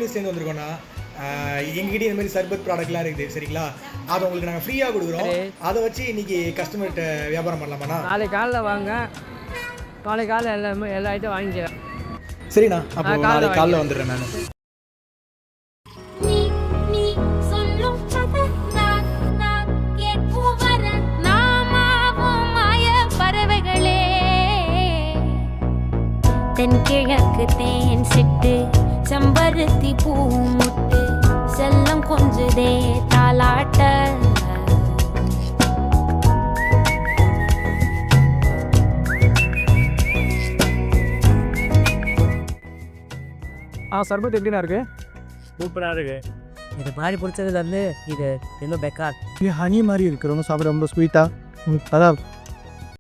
நியூஸ்லேருந்து வந்திருக்கோன்னா எங்ககிட்ட இந்த மாதிரி சர்பத் ப்ராடக்ட்லாம் இருக்குது சரிங்களா, அதை உங்களுக்கு நாங்கள் ஃப்ரீயாக கொடுக்குறோம். அதை வச்சு இன்னைக்கு கஸ்டமர்கிட்ட வியாபாரம் பண்ணலாமாண்ணா? நாளைக்கு காலைல வாங்க, நாளைக்கு காலைல எல்லா ஐட்டம் வாங்கிக்கிறேன். சரிண்ணா, அப்போ நாளைக்கு காலைல வந்துடுறேன் நான். தென்கிழக்கு தேன் சிட்டு செம்பருத்தி பூ முட்டு செல்லம் கொஞ்சதே தாலாட்ட. சர்பத் எப்படிண்ணா இருக்கு? சூப்பராக இருக்கு. இது மாதிரி பிடிச்சதுல இருந்து இது இன்னும் பெக்கார். இது ஹனி மாதிரி இருக்கு, ரொம்ப சாப்பிட ரொம்ப ஸ்வீட்டாக. அதான்